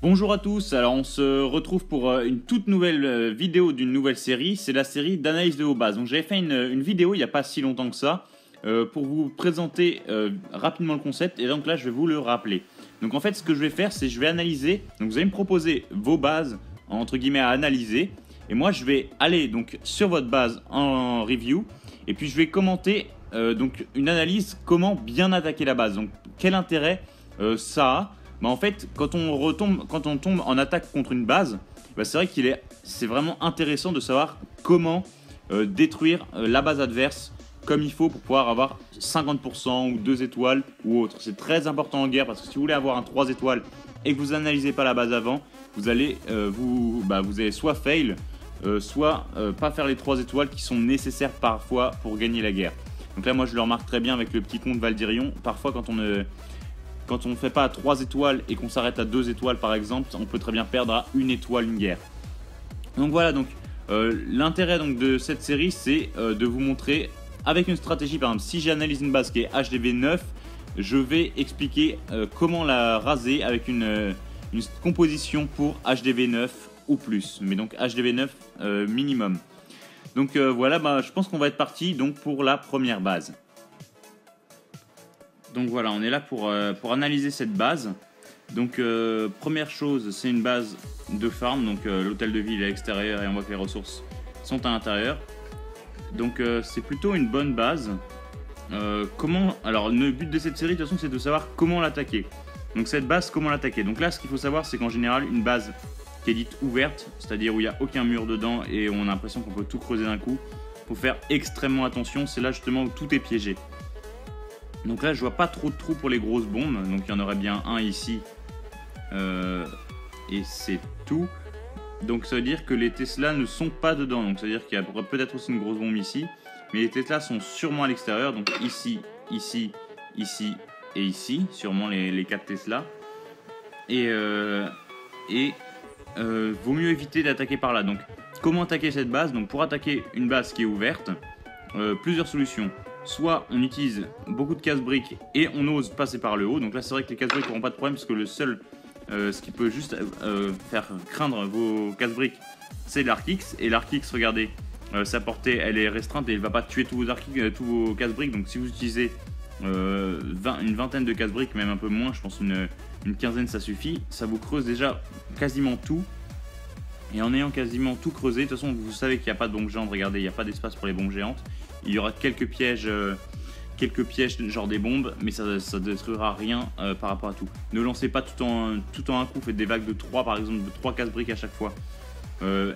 Bonjour à tous, alors on se retrouve pour une toute nouvelle vidéo d'une nouvelle série, c'est la série d'analyse de vos bases. Donc j'avais fait une vidéo il n'y a pas si longtemps que ça pour vous présenter rapidement le concept et donc là je vais vous le rappeler. Donc en fait ce que je vais faire c'est je vais analyser, donc vous allez me proposer vos bases entre guillemets à analyser et moi je vais aller donc sur votre base en review et puis je vais commenter donc une analyse comment bien attaquer la base, donc quel intérêt ça a. Bah en fait, quand on tombe en attaque contre une base, bah c'est vrai c'est vraiment intéressant de savoir comment détruire la base adverse comme il faut pour pouvoir avoir 50% ou 2 étoiles ou autre. C'est très important en guerre parce que si vous voulez avoir un 3 étoiles et que vous n'analysez pas la base avant, vous allez, vous allez soit fail, soit pas faire les 3 étoiles qui sont nécessaires parfois pour gagner la guerre. Donc là, moi je le remarque très bien avec le petit comte Valdirion. Parfois, quand on ne fait pas à 3 étoiles et qu'on s'arrête à 2 étoiles par exemple, on peut très bien perdre à 1 étoile une guerre. Donc voilà, donc l'intérêt de cette série c'est de vous montrer avec une stratégie. Par exemple, si j'analyse une base qui est HDV 9, je vais expliquer comment la raser avec une composition pour HDV 9 ou plus, mais donc HDV 9 minimum. Donc voilà, je pense qu'on va être parti donc pour la première base. Donc voilà, on est là pour analyser cette base. Donc première chose, c'est une base de farm. Donc l'hôtel de ville est à l'extérieur et on voit que les ressources sont à l'intérieur. Donc c'est plutôt une bonne base. Alors le but de cette série de toute façon c'est de savoir comment l'attaquer. Donc cette base, comment l'attaquer. Donc là ce qu'il faut savoir c'est qu'en général une base qui est dite ouverte, c'est-à-dire où il n'y a aucun mur dedans et on a l'impression qu'on peut tout creuser d'un coup, il faut faire extrêmement attention, c'est là justement où tout est piégé. Donc là je vois pas trop de trous pour les grosses bombes, donc il y en aurait bien un ici et c'est tout. Donc ça veut dire que les Tesla ne sont pas dedans, donc ça veut dire qu'il y a peut-être aussi une grosse bombe ici, mais les Tesla sont sûrement à l'extérieur, donc ici, ici, ici et ici, sûrement les 4 Tesla. Et vaut mieux éviter d'attaquer par là. Donc comment attaquer cette base? Donc pour attaquer une base qui est ouverte, plusieurs solutions. Soit on utilise beaucoup de casse-briques et on ose passer par le haut. Donc là c'est vrai que les casse-briques n'auront pas de problème parce que le seul ce qui peut juste faire craindre vos casse-briques c'est l'Arc-X. Et l'Arc-X, regardez, sa portée elle est restreinte et il ne va pas tuer tous vos casse-briques. Donc si vous utilisez une vingtaine de casse-briques, même un peu moins, je pense une quinzaine ça suffit. Ça vous creuse déjà quasiment tout. Et en ayant quasiment tout creusé, de toute façon vous savez qu'il n'y a pas de bombes géantes, regardez, il n'y a pas d'espace pour les bombes géantes. Il y aura quelques pièges genre des bombes, mais ça ne détruira rien par rapport à tout. Ne lancez pas tout en un coup, faites des vagues de 3 par exemple, de 3 casse-briques à chaque fois.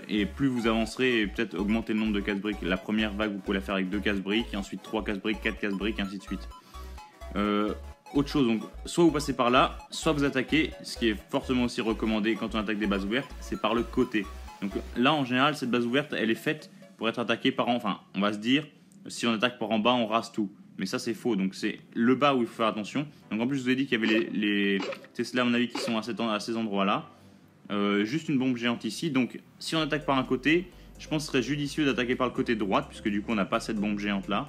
Et plus vous avancerez, et peut-être augmenter le nombre de casse-briques. La première vague vous pouvez la faire avec 2 casse-briques, et ensuite 3 casse-briques, 4 casse-briques, et ainsi de suite. Autre chose, donc soit vous passez par là, soit vous attaquez, ce qui est fortement aussi recommandé quand on attaque des bases ouvertes, c'est par le côté. Donc là en général cette base ouverte elle est faite pour être attaquée par enfin on va se dire si on attaque par en bas on rase tout, mais ça c'est faux, donc c'est le bas où il faut faire attention. Donc en plus je vous ai dit qu'il y avait les Tesla à mon avis qui sont à ces endroits là. Juste une bombe géante ici, donc si on attaque par un côté, je pense que ce serait judicieux d'attaquer par le côté droite puisque du coup on n'a pas cette bombe géante là,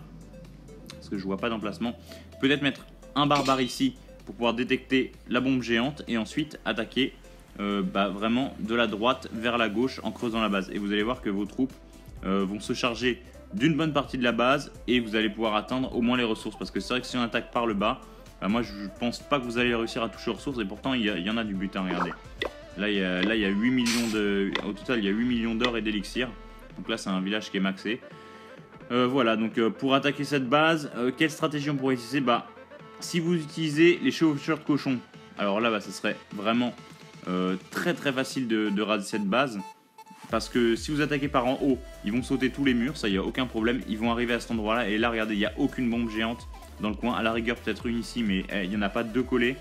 parce que je vois pas d'emplacement. Peut-être mettre un barbare ici pour pouvoir détecter la bombe géante et ensuite attaquer vraiment de la droite vers la gauche en creusant la base. Et vous allez voir que vos troupes vont se charger d'une bonne partie de la base et vous allez pouvoir atteindre au moins les ressources. Parce que c'est vrai que si on attaque par le bas, moi je pense pas que vous allez réussir à toucher aux ressources et pourtant il y en a du butin, regardez. Là il y a 8 millions au total il y a 8 millions d'or et d'élixir. Donc là c'est un village qui est maxé. Voilà, donc pour attaquer cette base, quelle stratégie on pourrait utiliser? Si vous utilisez les chevaucheurs de cochon, alors là ça serait vraiment très très facile de raser cette base. Parce que si vous attaquez par en haut, ils vont sauter tous les murs, ça y a aucun problème. Ils vont arriver à cet endroit là et là regardez, il n'y a aucune bombe géante dans le coin. À la rigueur peut-être une ici, mais il n'y en a pas 2 collées.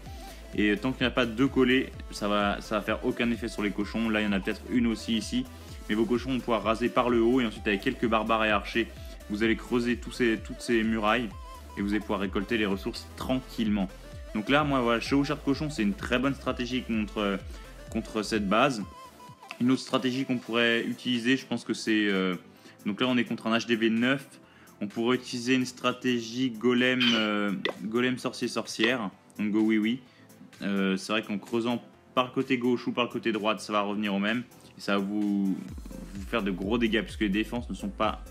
Et tant qu'il n'y en a pas 2 collées, ça va faire aucun effet sur les cochons. Là il y en a peut-être une aussi ici, mais vos cochons vont pouvoir raser par le haut. Et ensuite avec quelques barbares et archers, vous allez creuser toutes ces murailles et vous allez pouvoir récolter les ressources tranquillement. Donc là moi voilà, chevaucheur de cochon c'est une très bonne stratégie contre cette base. Une autre stratégie qu'on pourrait utiliser, je pense que c'est... donc là on est contre un HDV 9. On pourrait utiliser une stratégie golem sorcier sorcière. Donc go oui oui. C'est vrai qu'en creusant par le côté gauche ou par le côté droit, ça va revenir au même. Et ça va vous faire de gros dégâts puisque les défenses ne sont pas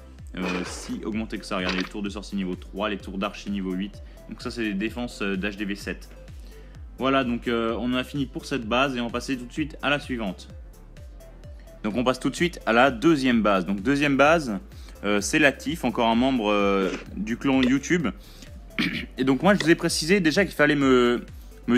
si augmentées que ça. Regardez les tours de sorcier niveau 3, les tours d'archer niveau 8. Donc ça c'est les défenses d'HDV 7. Voilà, donc on en a fini pour cette base et on va passer tout de suite à la suivante. Donc on passe tout de suite à la deuxième base. Donc deuxième base, c'est Latif, encore un membre du clan YouTube. Et donc moi je vous ai précisé déjà qu'il fallait me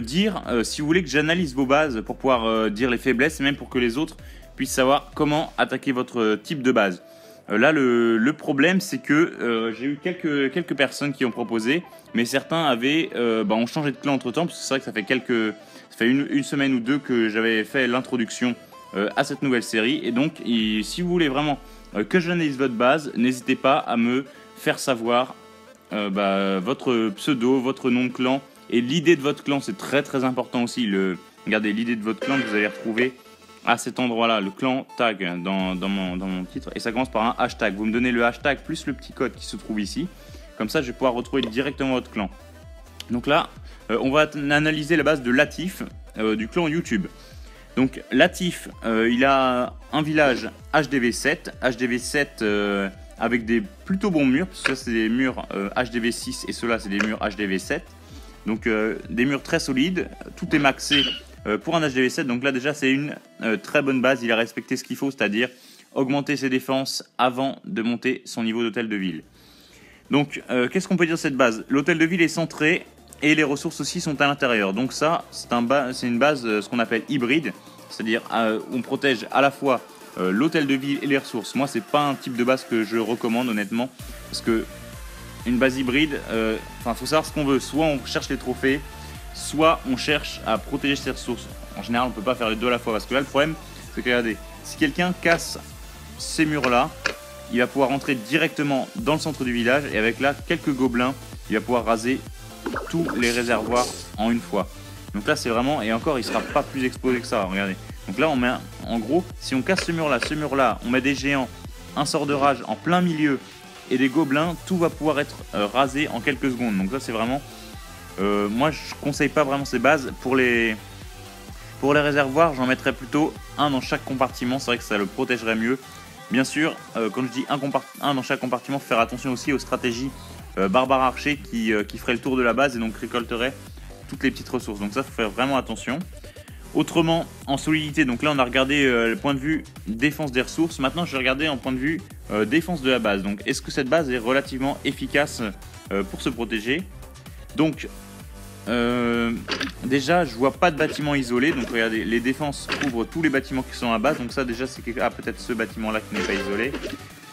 dire si vous voulez que j'analyse vos bases pour pouvoir dire les faiblesses et même pour que les autres puissent savoir comment attaquer votre type de base. Là le problème c'est que j'ai eu quelques personnes qui ont proposé, mais certains avaient ont changé de clan entre temps, parce que c'est vrai que ça fait une semaine ou deux que j'avais fait l'introduction à cette nouvelle série. Et donc si vous voulez vraiment que j'analyse votre base, n'hésitez pas à me faire savoir votre pseudo, votre nom de clan et l'idée de votre clan. C'est très important aussi. Regardez l'idée de votre clan que vous allez retrouver à cet endroit-là, le clan tag dans mon titre, et ça commence par un hashtag. Vous me donnez le hashtag plus le petit code qui se trouve ici, comme ça je vais pouvoir retrouver directement votre clan. Donc là, on va analyser la base de Latif du clan YouTube. Donc Latif, il a un village HDV 7, avec des plutôt bons murs, parce que ça c'est des murs HDV 6 et ceux-là c'est des murs HDV 7. Donc des murs très solides, tout est maxé pour un HDV 7, donc là déjà c'est une très bonne base. Il a respecté ce qu'il faut, c'est-à-dire augmenter ses défenses avant de monter son niveau d'hôtel de ville. Donc qu'est-ce qu'on peut dire de cette base? L'hôtel de ville est centré et les ressources aussi sont à l'intérieur. Donc ça c'est une base ce qu'on appelle hybride, c'est-à-dire on protège à la fois l'hôtel de ville et les ressources. Moi c'est pas un type de base que je recommande honnêtement, parce que une base hybride, faut savoir ce qu'on veut. Soit on cherche les trophées, soit on cherche à protéger ses ressources. En général, on ne peut pas faire les deux à la fois, parce que là, le problème, c'est que regardez, si quelqu'un casse ces murs-là, il va pouvoir rentrer directement dans le centre du village, et avec là, quelques gobelins, il va pouvoir raser tous les réservoirs en une fois. Donc là, c'est vraiment, et encore, il ne sera pas plus exposé que ça, regardez. Donc là, on met, en gros, si on casse ce mur-là, on met des géants, un sort de rage en plein milieu, et des gobelins, tout va pouvoir être rasé en quelques secondes. Donc ça c'est vraiment... moi je conseille pas vraiment ces bases. Pour les réservoirs, j'en mettrais plutôt un dans chaque compartiment. C'est vrai que ça le protégerait mieux. Bien sûr, quand je dis un dans chaque compartiment, faut faire attention aussi aux stratégies barbare archer qui ferait le tour de la base et donc récolterait toutes les petites ressources. Donc ça, faut faire vraiment attention. Autrement, en solidité, donc là on a regardé le point de vue défense des ressources. Maintenant je vais regarder en point de vue défense de la base. Donc est-ce que cette base est relativement efficace pour se protéger? Donc déjà je vois pas de bâtiment isolé. Donc regardez, les défenses couvrent tous les bâtiments qui sont à la base. Donc ça déjà c'est peut-être ce bâtiment là qui n'est pas isolé.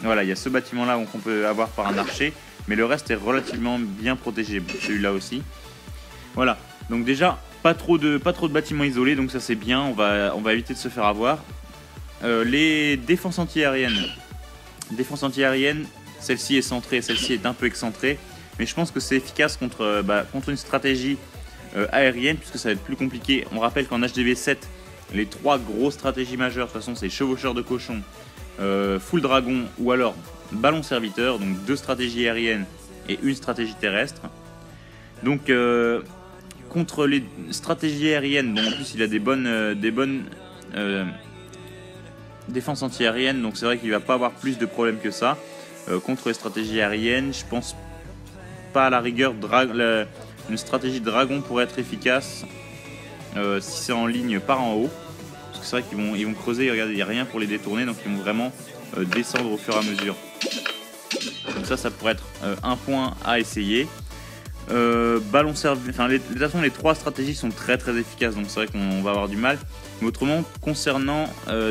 Voilà, il y a ce bâtiment là qu'on peut avoir par un archer, mais le reste est relativement bien protégé, celui-là aussi. Voilà, donc déjà pas trop de bâtiments isolés, donc ça c'est bien, on va éviter de se faire avoir. Les défenses anti-aériennes, celle-ci est centrée, celle-ci est un peu excentrée, mais je pense que c'est efficace contre une stratégie aérienne, puisque ça va être plus compliqué. On rappelle qu'en HDV 7, les trois grosses stratégies majeures, de toute façon c'est chevaucheur de cochon, full dragon ou alors ballon serviteur, donc deux stratégies aériennes et une stratégie terrestre. Donc contre les stratégies aériennes, bon en plus il a des bonnes défenses anti-aériennes, donc c'est vrai qu'il va pas avoir plus de problèmes que ça. Contre les stratégies aériennes, je pense pas à la rigueur une stratégie dragon pourrait être efficace si c'est en ligne par en haut, parce que c'est vrai qu'ils vont creuser, regardez, il n'y a rien pour les détourner, donc ils vont vraiment descendre au fur et à mesure. Donc ça pourrait être un point à essayer. Ballon servi, de toute façon les trois stratégies sont très efficaces, donc c'est vrai qu'on va avoir du mal. Mais autrement, concernant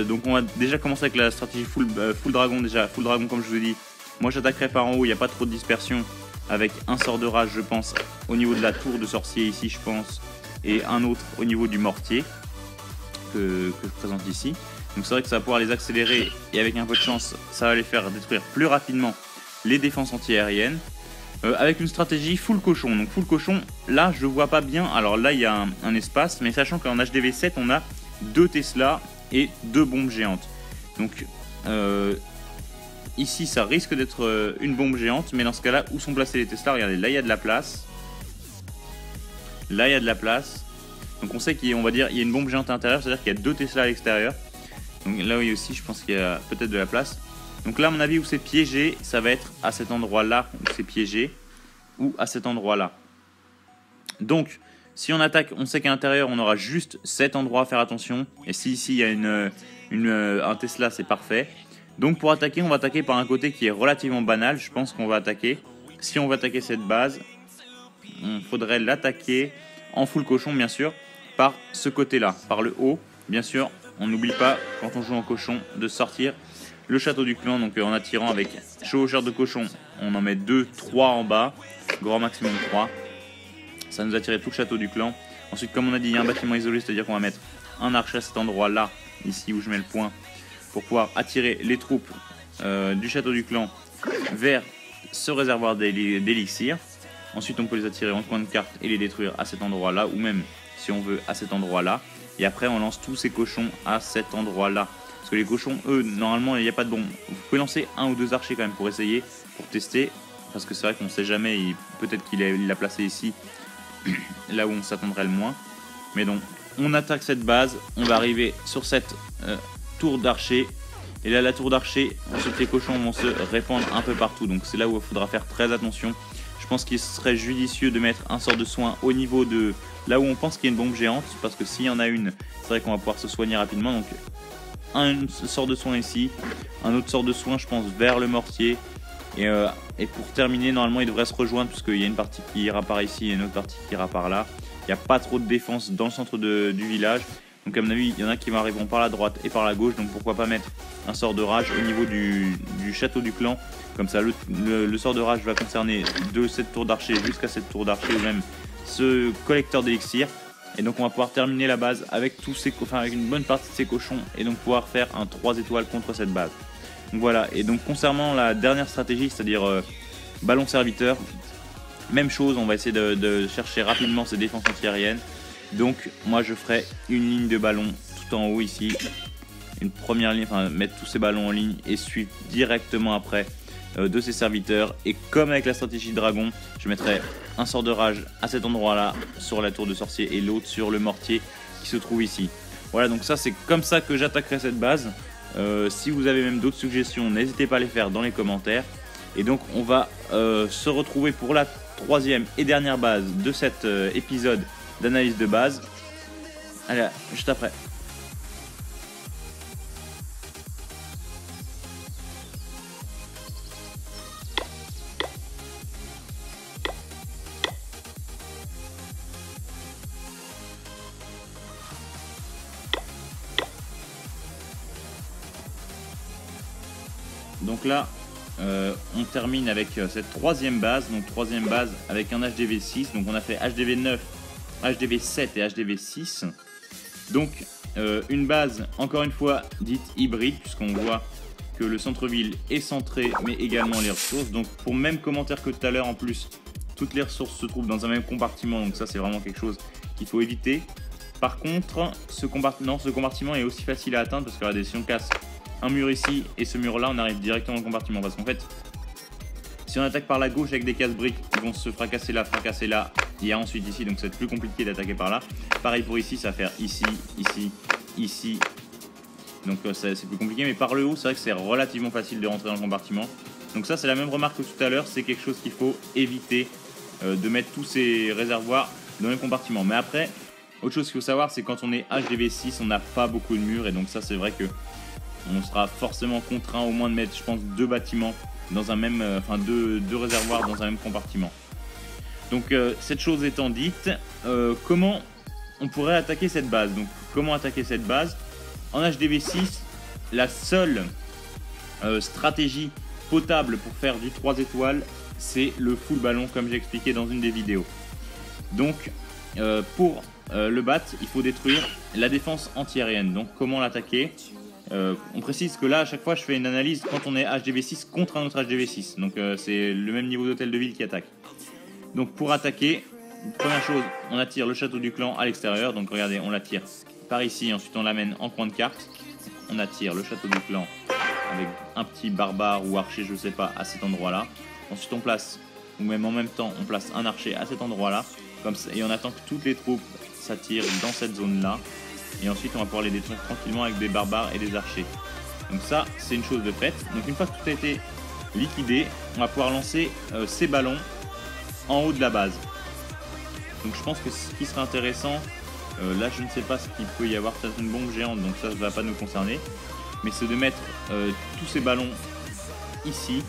donc on va déjà commencer avec la stratégie full dragon. Déjà full dragon, comme je vous ai dit, moi j'attaquerai par en haut, il n'y a pas trop de dispersion, avec un sort de rage je pense au niveau de la tour de sorcier ici je pense, et un autre au niveau du mortier que je présente ici. Donc c'est vrai que ça va pouvoir les accélérer, et avec un peu de chance ça va les faire détruire plus rapidement les défenses anti-aériennes. Avec une stratégie full cochon. Donc full cochon, là je vois pas bien. Alors là il y a un espace, mais sachant qu'en HDV 7 on a 2 Tesla et 2 bombes géantes. Donc ici ça risque d'être une bombe géante, mais dans ce cas là, où sont placés les Tesla? Regardez, là il y a de la place. Là il y a de la place. Donc on sait qu'il y a, on va dire, il y a une bombe géante à l'intérieur, c'est-à-dire qu'il y a 2 Tesla à l'extérieur. Donc là oui aussi, je pense qu'il y a peut-être de la place. Donc là, à mon avis, où c'est piégé, ça va être à cet endroit-là où c'est piégé, ou à cet endroit-là. Donc, si on attaque, on sait qu'à l'intérieur, on aura juste cet endroit à faire attention. Et si ici, il y a un Tesla, c'est parfait. Donc pour attaquer, on va attaquer par un côté qui est relativement banal. Je pense qu'on va attaquer. Si on veut attaquer cette base, il faudrait l'attaquer en full cochon, bien sûr, par ce côté-là, par le haut. Bien sûr, on n'oublie pas, quand on joue en cochon, de sortir le château du clan. Donc en attirant avec chevaucheur de cochon, on en met 2, 3 en bas. Grand maximum 3. Ça nous a tiré tout le château du clan. Ensuite, comme on a dit, il y a un bâtiment isolé, c'est-à-dire qu'on va mettre un archer à cet endroit-là, ici où je mets le point, pour pouvoir attirer les troupes du château du clan vers ce réservoir d'élixir. Ensuite, on peut les attirer en coin de carte et les détruire à cet endroit-là, ou même, si on veut, à cet endroit-là. Et après, on lance tous ces cochons à cet endroit-là. Parce que les cochons, eux, normalement, il n'y a pas de bombe. Vous pouvez lancer 1 ou 2 archers quand même pour essayer, pour tester. Parce que c'est vrai qu'on ne sait jamais, peut-être qu'il l'a placé ici, là où on s'attendrait le moins. Mais donc, on attaque cette base, on va arriver sur cette tour d'archer. Et là, la tour d'archer, ensuite les cochons vont se répandre un peu partout. Donc c'est là où il faudra faire très attention. Je pense qu'il serait judicieux de mettre un sort de soin au niveau de là où on pense qu'il y a une bombe géante. Parce que s'il y en a une, c'est vrai qu'on va pouvoir se soigner rapidement. Donc un sort de soin ici, un autre sort de soin, je pense, vers le mortier. Et pour terminer, normalement, il devrait se rejoindre puisqu'il y a une partie qui ira par ici et une autre partie qui ira par là. Il n'y a pas trop de défense dans le centre du village. Donc à mon avis, il y en a qui arriveront par la droite et par la gauche. Donc pourquoi pas mettre un sort de rage au niveau du château du clan. Comme ça, le sort de rage va concerner de cette tour d'archer jusqu'à cette tour d'archer ou même ce collecteur d'élixir. Et donc on va pouvoir terminer la base avec avec une bonne partie de ces cochons et donc pouvoir faire un 3 étoiles contre cette base. Donc voilà, et donc concernant la dernière stratégie, c'est-à-dire ballon serviteur, même chose, on va essayer de chercher rapidement ces défenses antiaériennes. Donc moi je ferai une ligne de ballon tout en haut ici, une première ligne, enfin mettre tous ces ballons en ligne et suivre directement après de ces serviteurs. Et comme avec la stratégie dragon, je mettrai un sort de rage à cet endroit-là sur la tour de sorcier et l'autre sur le mortier qui se trouve ici. Voilà, donc ça c'est comme ça que j'attaquerai cette base. Si vous avez même d'autres suggestions, n'hésitez pas à les faire dans les commentaires. Et donc on va se retrouver pour la troisième et dernière base de cet épisode d'analyse de base. Allez, juste après. Donc là, on termine avec cette troisième base. Donc troisième base avec un HDV 6. Donc on a fait HDV 9, HDV 7 et HDV 6. Donc une base, encore une fois, dite hybride, puisqu'on voit que le centre-ville est centré, mais également les ressources. Donc pour le même commentaire que tout à l'heure, en plus, toutes les ressources se trouvent dans un même compartiment. Donc ça, c'est vraiment quelque chose qu'il faut éviter. Par contre, ce compartiment est aussi facile à atteindre, parce que regardez, si on casse un mur ici et ce mur là, on arrive directement dans le compartiment, parce qu'en fait si on attaque par la gauche avec des casse-briques, ils vont se fracasser là, il y a ensuite ici, donc ça va être plus compliqué d'attaquer par là. Pareil pour ici, ça va faire ici, ici, ici, donc c'est plus compliqué. Mais par le haut, c'est vrai que c'est relativement facile de rentrer dans le compartiment. Donc ça, c'est la même remarque que tout à l'heure, c'est quelque chose qu'il faut éviter, de mettre tous ces réservoirs dans le compartiment. Mais après, autre chose qu'il faut savoir, c'est quand on est HDV 6, on n'a pas beaucoup de murs, et donc ça, c'est vrai que on sera forcément contraint au moins de mettre, je pense, 2 bâtiments dans un même, deux réservoirs dans un même compartiment. Donc cette chose étant dite, comment on pourrait attaquer cette base? Donc comment attaquer cette base? En HDV 6, la seule stratégie potable pour faire du 3 étoiles, c'est le full ballon, comme j'ai expliqué dans une des vidéos. Donc pour le battre, il faut détruire la défense antiaérienne. Donc comment l'attaquer? On précise que là, à chaque fois, je fais une analyse quand on est HDV 6 contre un autre HDV 6. Donc c'est le même niveau d'hôtel de ville qui attaque. Donc pour attaquer, première chose, on attire le château du clan à l'extérieur. Donc regardez, on l'attire par ici, ensuite on l'amène en coin de carte. On attire le château du clan avec un petit barbare ou archer, je sais pas, à cet endroit-là. Ensuite on place, ou même en même temps, on place un archer à cet endroit-là. Comme ça, et on attend que toutes les troupes s'attirent dans cette zone-là. Et ensuite, on va pouvoir les détruire tranquillement avec des barbares et des archers. Donc ça, c'est une chose de faite. Donc une fois que tout a été liquidé, on va pouvoir lancer ces ballons en haut de la base. Donc je pense que ce qui serait intéressant, là je ne sais pas ce qu'il peut y avoir, peut-être une bombe géante, donc ça ne va pas nous concerner. Mais c'est de mettre tous ces ballons ici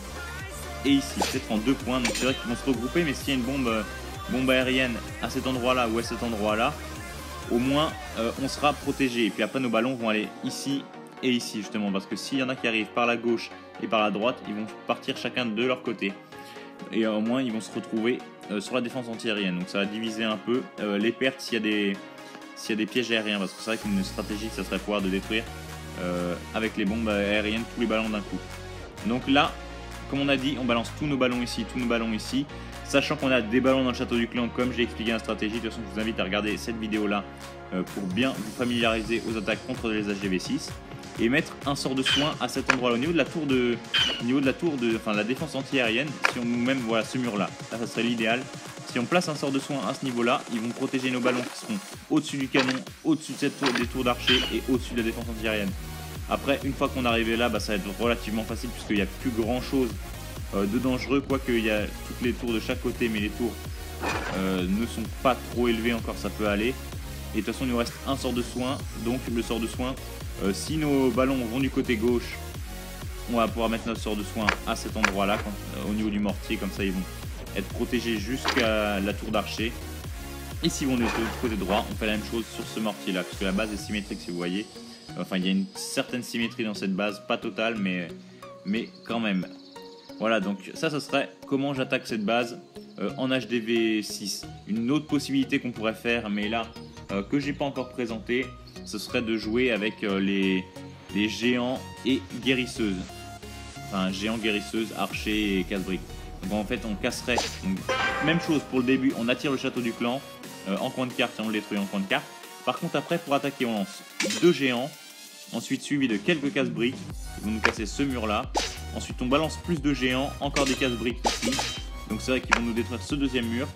et ici, peut-être en 2 points. Donc c'est vrai qu'ils vont se regrouper, mais s'il y a une bombe aérienne à cet endroit-là ou à cet endroit-là, au moins on sera protégé. Et puis après nos ballons vont aller ici et ici justement, parce que s'il y en a qui arrivent par la gauche et par la droite, ils vont partir chacun de leur côté. Et au moins ils vont se retrouver sur la défense anti-aérienne. Donc ça va diviser un peu les pertes s'il y a des pièges aériens, parce que c'est vrai qu'une stratégie ça serait pouvoir de détruire avec les bombes aériennes tous les ballons d'un coup. Donc là, comme on a dit, on balance tous nos ballons ici, sachant qu'on a des ballons dans le château du clan comme j'ai expliqué la stratégie. De toute façon je vous invite à regarder cette vidéo là pour bien vous familiariser aux attaques contre les HDV6 et mettre un sort de soin à cet endroit là, au niveau de la tour enfin la défense anti-aérienne. Si on nous met voilà ce mur là, ça serait l'idéal. Si on place un sort de soin à ce niveau là, ils vont protéger nos ballons qui seront au-dessus du canon, au-dessus de cette tour, des tours d'archer et au-dessus de la défense anti-aérienne. Après, une fois qu'on est arrivé là, ça va être relativement facile puisqu'il n'y a plus grand chose de dangereux, quoique il y a toutes les tours de chaque côté, mais les tours ne sont pas trop élevées encore, ça peut aller. Et de toute façon il nous reste un sort de soin, donc le sort de soin, si nos ballons vont du côté gauche, on va pouvoir mettre notre sort de soin à cet endroit là, au niveau du mortier, comme ça ils vont être protégés jusqu'à la tour d'archer. Et s'ils vont du côté droit, on fait la même chose sur ce mortier là, puisque la base est symétrique si vous voyez. Enfin il y a une certaine symétrie dans cette base, pas totale mais quand même. Voilà, donc ça serait comment j'attaque cette base en HDV6. Une autre possibilité qu'on pourrait faire, mais là que j'ai pas encore présenté, ce serait de jouer avec les géants et guérisseuses. Enfin géants, guérisseuses, archers et casse-briques. Donc en fait on casserait, donc, même chose pour le début, on attire le château du clan en coin de carte et on le détruit en coin de carte. Par contre après pour attaquer on lance 2 géants, ensuite suivi de quelques casse-briques qui vont nous casser ce mur là. Ensuite on balance plus de géants, encore des casse-briques ici. Donc c'est vrai qu'ils vont nous détruire ce deuxième mur.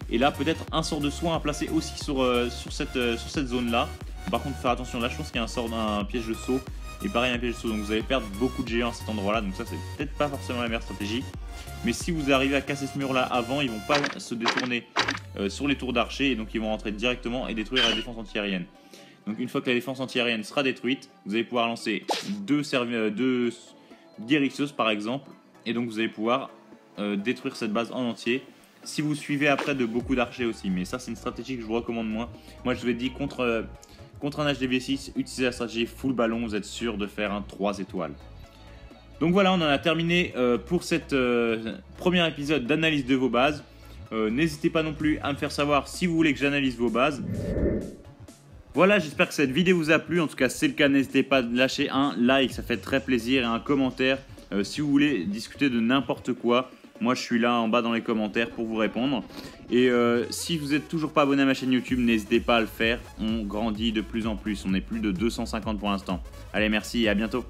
Et là peut-être un sort de soin à placer aussi sur cette zone là. Par contre faire attention, là je pense qu'il y a un piège de saut. Et pareil un piège de saut, donc vous allez perdre beaucoup de géants à cet endroit là. Donc ça c'est peut-être pas forcément la meilleure stratégie. Mais si vous arrivez à casser ce mur là avant, ils vont pas se détourner sur les tours d'archer. Et donc ils vont rentrer directement et détruire la défense anti-aérienne. Donc une fois que la défense anti-aérienne sera détruite, vous allez pouvoir lancer deux guérisseuses par exemple. Et donc vous allez pouvoir détruire cette base en entier. Si vous suivez après de beaucoup d'archers aussi. Mais ça c'est une stratégie que je vous recommande moins. Moi je vous ai dit contre un HDV6, utilisez la stratégie full ballon, vous êtes sûr de faire un 3 étoiles. Donc voilà, on en a terminé pour cette premier épisode d'analyse de vos bases. N'hésitez pas non plus à me faire savoir si vous voulez que j'analyse vos bases. Voilà, j'espère que cette vidéo vous a plu. En tout cas, si c'est le cas, n'hésitez pas à lâcher un like, ça fait très plaisir, et un commentaire si vous voulez discuter de n'importe quoi. Moi, je suis là en bas dans les commentaires pour vous répondre. Et si vous n'êtes toujours pas abonné à ma chaîne YouTube, n'hésitez pas à le faire. On grandit de plus en plus. On est plus de 250 pour l'instant. Allez, merci et à bientôt.